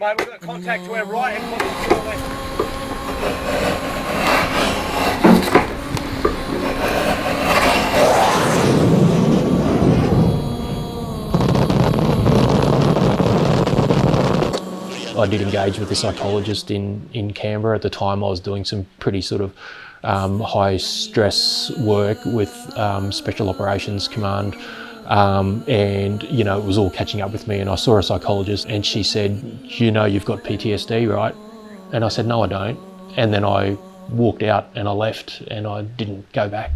mate, we've got contact to our right and contact to our left. I did engage with a psychologist in Canberra. At the time I was doing some pretty sort of high stress work with Special Operations Command, and you know, it was all catching up with me, and I saw a psychologist and she said, "You know you've got PTSD, right?" And I said, "No, I don't." And then I walked out and I left and I didn't go back.